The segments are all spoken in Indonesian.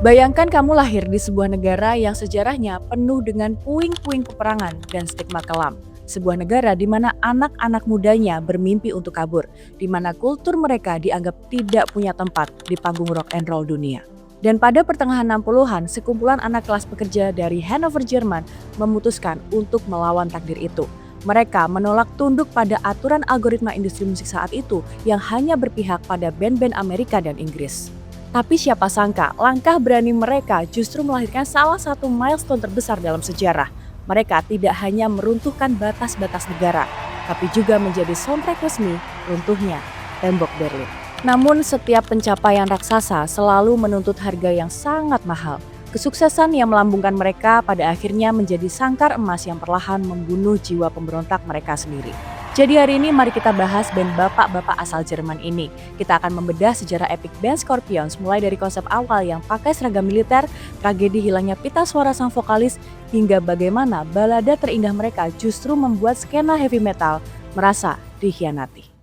Bayangkan kamu lahir di sebuah negara yang sejarahnya penuh dengan puing-puing peperangan dan stigma kelam. Sebuah negara di mana anak-anak mudanya bermimpi untuk kabur, di mana kultur mereka dianggap tidak punya tempat di panggung rock and roll dunia. Dan pada pertengahan 60-an, sekumpulan anak kelas pekerja dari Hanover, Jerman memutuskan untuk melawan takdir itu. Mereka menolak tunduk pada aturan algoritma industri musik saat itu yang hanya berpihak pada band-band Amerika dan Inggris. Tapi siapa sangka, langkah berani mereka justru melahirkan salah satu milestone terbesar dalam sejarah. Mereka tidak hanya meruntuhkan batas-batas negara, tapi juga menjadi soundtrack resmi runtuhnya tembok Berlin. Namun setiap pencapaian raksasa selalu menuntut harga yang sangat mahal. Kesuksesan yang melambungkan mereka pada akhirnya menjadi sangkar emas yang perlahan membunuh jiwa pemberontak mereka sendiri. Jadi hari ini mari kita bahas band bapak-bapak asal Jerman ini. Kita akan membedah sejarah epik band Scorpions mulai dari konsep awal yang pakai seragam militer, tragedi hilangnya pita suara sang vokalis, hingga bagaimana balada terindah mereka justru membuat skena heavy metal merasa dikhianati.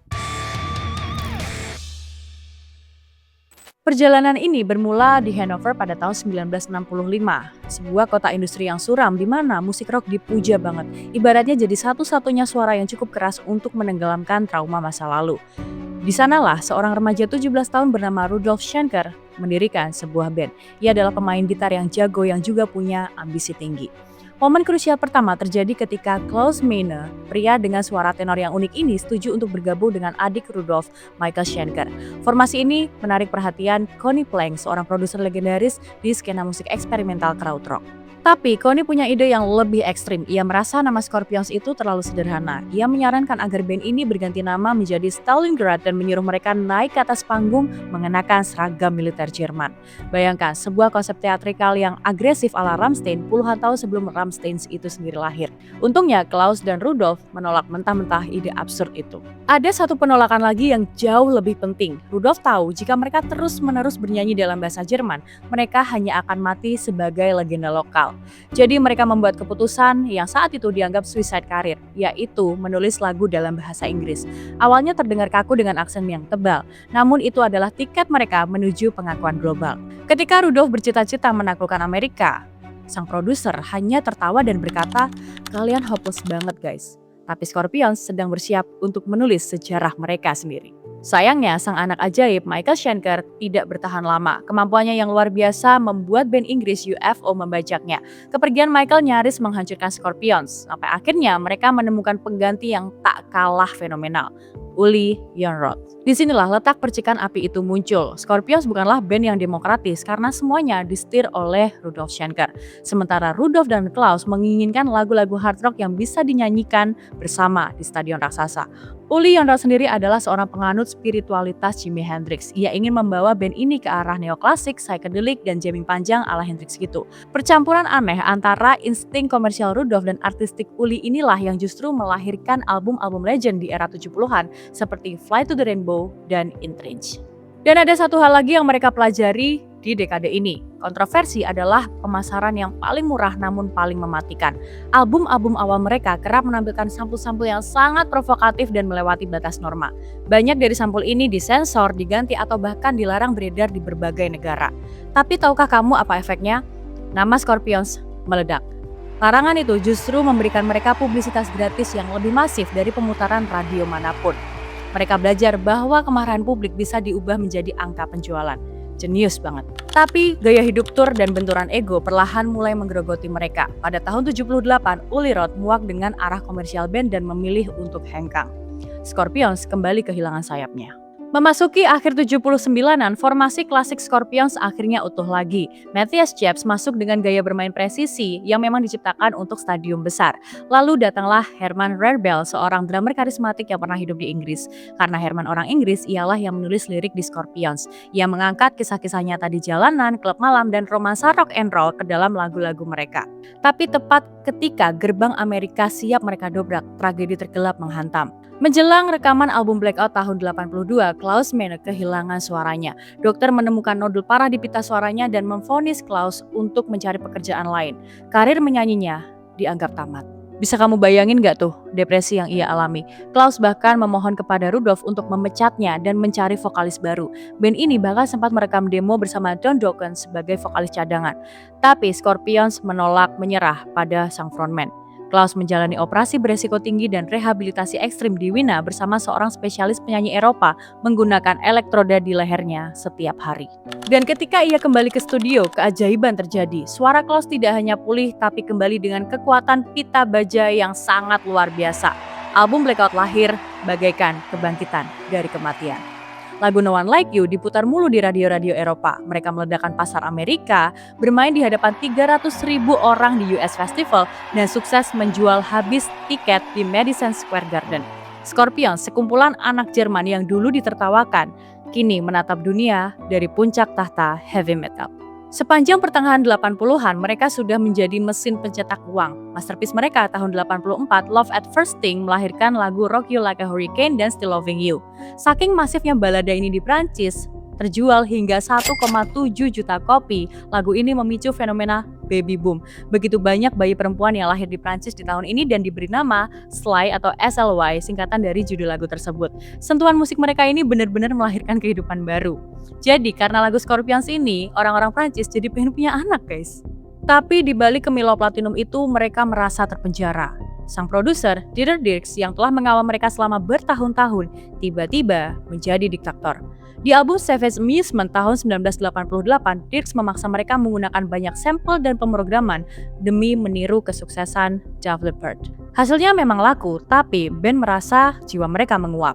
Perjalanan ini bermula di Hanover pada tahun 1965, sebuah kota industri yang suram di mana musik rock dipuja banget. Ibaratnya jadi satu-satunya suara yang cukup keras untuk menenggelamkan trauma masa lalu. Di sanalah seorang remaja 17 tahun bernama Rudolf Schenker mendirikan sebuah band. Ia adalah pemain gitar yang jago yang juga punya ambisi tinggi. Momen krusial pertama terjadi ketika Klaus Meine, pria dengan suara tenor yang unik ini, setuju untuk bergabung dengan adik Rudolf, Michael Schenker. Formasi ini menarik perhatian Conny Plank, seorang produser legendaris di skena musik eksperimental krautrock. Tapi Conny punya ide yang lebih ekstrim. Ia merasa nama Scorpions itu terlalu sederhana. Ia menyarankan agar band ini berganti nama menjadi Stalingrad dan menyuruh mereka naik ke atas panggung mengenakan seragam militer Jerman. Bayangkan sebuah konsep teatrikal yang agresif ala Rammstein puluhan tahun sebelum Rammstein itu sendiri lahir. Untungnya Klaus dan Rudolf menolak mentah-mentah ide absurd itu. Ada satu penolakan lagi yang jauh lebih penting. Rudolf tahu jika mereka terus-menerus bernyanyi dalam bahasa Jerman, mereka hanya akan mati sebagai legenda lokal. Jadi mereka membuat keputusan yang saat itu dianggap suicide career, yaitu menulis lagu dalam bahasa Inggris. Awalnya terdengar kaku dengan aksen yang tebal, namun itu adalah tiket mereka menuju pengakuan global. Ketika Rudolf bercita-cita menaklukkan Amerika, sang produser hanya tertawa dan berkata, "Kalian hopeless banget guys." Tapi Scorpions sedang bersiap untuk menulis sejarah mereka sendiri. Sayangnya, sang anak ajaib Michael Schenker tidak bertahan lama. Kemampuannya yang luar biasa membuat band Inggris UFO membajaknya. Kepergian Michael nyaris menghancurkan Scorpions. Sampai akhirnya mereka menemukan pengganti yang tak kalah fenomenal, Uli Jonroth. Disinilah letak percikan api itu muncul. Scorpions bukanlah band yang demokratis karena semuanya disetir oleh Rudolf Schenker. Sementara Rudolf dan Klaus menginginkan lagu-lagu hard rock yang bisa dinyanyikan bersama di stadion raksasa. Uli Jonroth sendiri adalah seorang penganut spiritualitas Jimi Hendrix. Ia ingin membawa band ini ke arah neoklasik, psychedelic, dan jamming panjang ala Hendrix gitu. Percampuran aneh antara insting komersial Rudolf dan artistik Uli inilah yang justru melahirkan album-album legend di era 70-an seperti Fly to the Rainbow dan In Trench. Dan ada satu hal lagi yang mereka pelajari di dekade ini. Kontroversi adalah pemasaran yang paling murah namun paling mematikan. Album-album awal mereka kerap menampilkan sampul-sampul yang sangat provokatif dan melewati batas norma. Banyak dari sampul ini disensor, diganti atau bahkan dilarang beredar di berbagai negara. Tapi tahukah kamu apa efeknya? Nama Scorpions meledak. Larangan itu justru memberikan mereka publisitas gratis yang lebih masif dari pemutaran radio manapun. Mereka belajar bahwa kemarahan publik bisa diubah menjadi angka penjualan. Jenius banget. Tapi gaya hidup tur dan benturan ego perlahan mulai menggerogoti mereka. Pada tahun 78, Uli Roth muak dengan arah komersial band dan memilih untuk hengkang. Scorpions kembali kehilangan sayapnya. Memasuki akhir 79-an, formasi klasik Scorpions akhirnya utuh lagi. Matthias Chaps masuk dengan gaya bermain presisi yang memang diciptakan untuk stadium besar. Lalu datanglah Herman Rarebell, seorang drummer karismatik yang pernah hidup di Inggris. Karena Herman orang Inggris, ialah yang menulis lirik di Scorpions. Ia mengangkat kisah-kisah nyata di jalanan, klub malam, dan romansa rock and roll ke dalam lagu-lagu mereka. Tapi tepat ketika gerbang Amerika siap mereka dobrak, tragedi tergelap menghantam. Menjelang rekaman album Blackout tahun 82, Klaus Meine kehilangan suaranya. Dokter menemukan nodul parah di pita suaranya dan memvonis Klaus untuk mencari pekerjaan lain. Karir menyanyinya dianggap tamat. Bisa kamu bayangin nggak tuh depresi yang ia alami? Klaus bahkan memohon kepada Rudolf untuk memecatnya dan mencari vokalis baru. Band ini bahkan sempat merekam demo bersama Don Dokken sebagai vokalis cadangan. Tapi Scorpions menolak menyerah pada sang frontman. Klaus menjalani operasi beresiko tinggi dan rehabilitasi ekstrim di Wina bersama seorang spesialis penyanyi Eropa menggunakan elektroda di lehernya setiap hari. Dan ketika ia kembali ke studio, keajaiban terjadi. Suara Klaus tidak hanya pulih tapi kembali dengan kekuatan pita baja yang sangat luar biasa. Album Blackout lahir bagaikan kebangkitan dari kematian. Lagu No One Like You diputar mulu di radio-radio Eropa. Mereka meledakkan pasar Amerika, bermain di hadapan 300.000 orang di US Festival, dan sukses menjual habis tiket di Madison Square Garden. Scorpions, sekumpulan anak Jerman yang dulu ditertawakan, kini menatap dunia dari puncak tahta heavy metal. Sepanjang pertengahan 80-an, mereka sudah menjadi mesin pencetak uang. Masterpiece mereka tahun 84, Love at First Sting, melahirkan lagu Rock You Like a Hurricane dan Still Loving You. Saking masifnya balada ini di Prancis, terjual hingga 1,7 juta kopi. Lagu ini memicu fenomena baby boom. Begitu banyak bayi perempuan yang lahir di Prancis di tahun ini dan diberi nama Sly atau SLY, singkatan dari judul lagu tersebut. Sentuhan musik mereka ini benar-benar melahirkan kehidupan baru. Jadi karena lagu Scorpions ini, orang-orang Prancis jadi pengen punya anak, guys. Tapi di balik kemilau platinum itu, mereka merasa terpenjara. Sang produser, Dieter Dierks, yang telah mengawal mereka selama bertahun-tahun, tiba-tiba menjadi diktator. Di album Savage Amusement tahun 1988, Dierks memaksa mereka menggunakan banyak sampel dan pemrograman demi meniru kesuksesan Def Leppard. Hasilnya memang laku, tapi band merasa jiwa mereka menguap.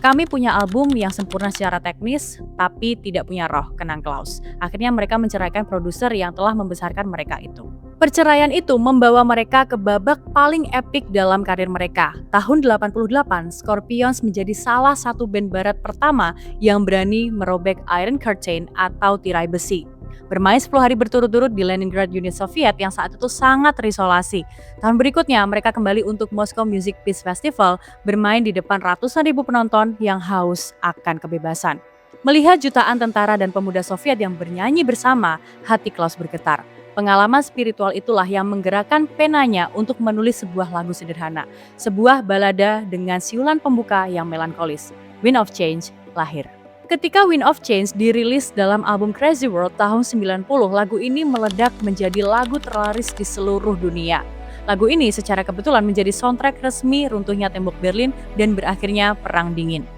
Kami punya album yang sempurna secara teknis, tapi tidak punya roh, kenang Klaus. Akhirnya mereka menceraikan produser yang telah membesarkan mereka itu. Perceraian itu membawa mereka ke babak paling epik dalam karir mereka. Tahun 88, Scorpions menjadi salah satu band barat pertama yang berani merobek Iron Curtain atau tirai besi. Bermain 10 hari berturut-turut di Leningrad, Uni Soviet yang saat itu sangat terisolasi. Tahun berikutnya mereka kembali untuk Moscow Music Peace Festival, bermain di depan ratusan ribu penonton yang haus akan kebebasan. Melihat jutaan tentara dan pemuda Soviet yang bernyanyi bersama, hati Klaus bergetar. Pengalaman spiritual itulah yang menggerakkan penanya untuk menulis sebuah lagu sederhana, sebuah balada dengan siulan pembuka yang melankolis. Wind of Change lahir. Ketika Wind of Change dirilis dalam album Crazy World tahun 90, lagu ini meledak menjadi lagu terlaris di seluruh dunia. Lagu ini secara kebetulan menjadi soundtrack resmi runtuhnya tembok Berlin dan berakhirnya Perang Dingin.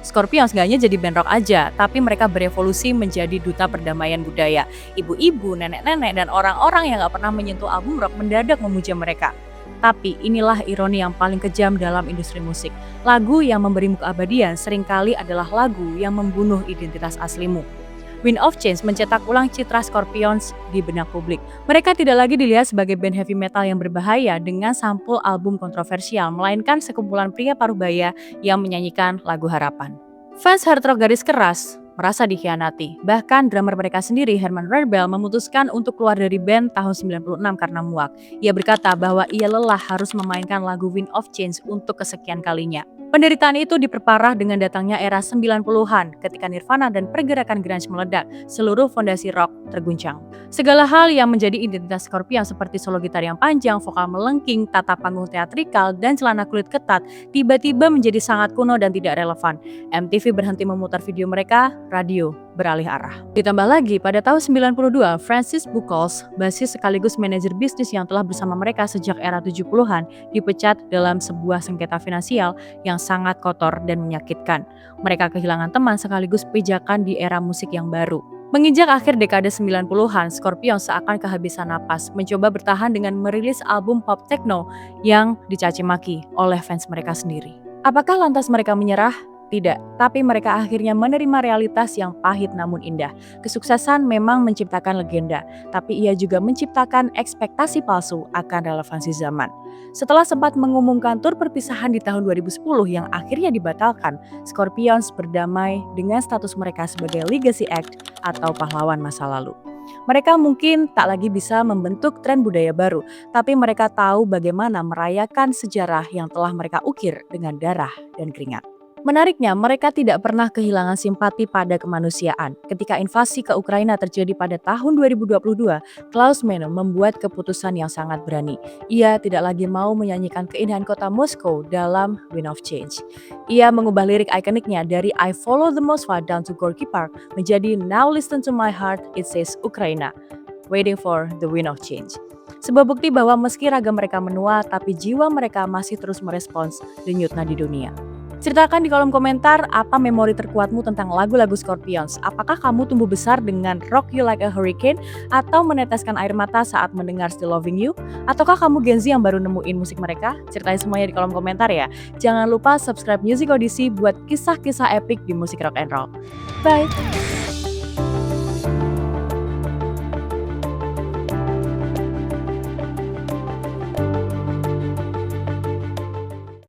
Scorpions gak hanya jadi band rock aja, tapi mereka berevolusi menjadi duta perdamaian budaya. Ibu-ibu, nenek-nenek, dan orang-orang yang gak pernah menyentuh album rock mendadak memuja mereka. Tapi inilah ironi yang paling kejam dalam industri musik. Lagu yang memberimu keabadian seringkali adalah lagu yang membunuh identitas aslimu. Wind of Change mencetak ulang citra Scorpions di benak publik. Mereka tidak lagi dilihat sebagai band heavy metal yang berbahaya dengan sampul album kontroversial, melainkan sekumpulan pria paruhbaya yang menyanyikan lagu harapan. Fans hard rock garis keras merasa dikhianati. Bahkan drummer mereka sendiri, Herman Rarebell, memutuskan untuk keluar dari band tahun 96 karena muak. Ia berkata bahwa ia lelah harus memainkan lagu Wind of Change untuk kesekian kalinya. Penderitaan itu diperparah dengan datangnya era 90-an ketika Nirvana dan pergerakan grunge meledak, seluruh fondasi rock terguncang. Segala hal yang menjadi identitas Scorpions seperti solo gitar yang panjang, vokal melengking, tata panggung teatrikal, dan celana kulit ketat tiba-tiba menjadi sangat kuno dan tidak relevan. MTV berhenti memutar video mereka, radio beralih arah. Ditambah lagi, pada tahun 92, Francis Buchholz, basis sekaligus manajer bisnis yang telah bersama mereka sejak era 70-an, dipecat dalam sebuah sengketa finansial yang sangat kotor dan menyakitkan. Mereka kehilangan teman sekaligus pijakan di era musik yang baru. Menginjak akhir dekade 90-an, Scorpions seakan kehabisan napas, mencoba bertahan dengan merilis album pop techno yang dicaci maki oleh fans mereka sendiri. Apakah lantas mereka menyerah? Tidak, tapi mereka akhirnya menerima realitas yang pahit namun indah. Kesuksesan memang menciptakan legenda, tapi ia juga menciptakan ekspektasi palsu akan relevansi zaman. Setelah sempat mengumumkan tur perpisahan di tahun 2010 yang akhirnya dibatalkan, Scorpions berdamai dengan status mereka sebagai legacy act atau pahlawan masa lalu. Mereka mungkin tak lagi bisa membentuk tren budaya baru, tapi mereka tahu bagaimana merayakan sejarah yang telah mereka ukir dengan darah dan keringat. Menariknya, mereka tidak pernah kehilangan simpati pada kemanusiaan. Ketika invasi ke Ukraina terjadi pada tahun 2022, Klaus Meine membuat keputusan yang sangat berani. Ia tidak lagi mau menyanyikan keindahan kota Moskow dalam Wind of Change. Ia mengubah lirik ikoniknya dari I Follow the Moskva down to Gorky Park menjadi Now Listen to My Heart, It Says Ukraina, Waiting for the Wind of Change. Sebuah bukti bahwa meski raga mereka menua, tapi jiwa mereka masih terus merespons denyut nadi dunia. Ceritakan di kolom komentar apa memori terkuatmu tentang lagu-lagu Scorpions. Apakah kamu tumbuh besar dengan Rock You Like a Hurricane atau meneteskan air mata saat mendengar Still Loving You? Ataukah kamu Gen Z yang baru nemuin musik mereka? Ceritain semuanya di kolom komentar ya. Jangan lupa subscribe Music Odyssey buat kisah-kisah epik di musik rock and roll. Bye!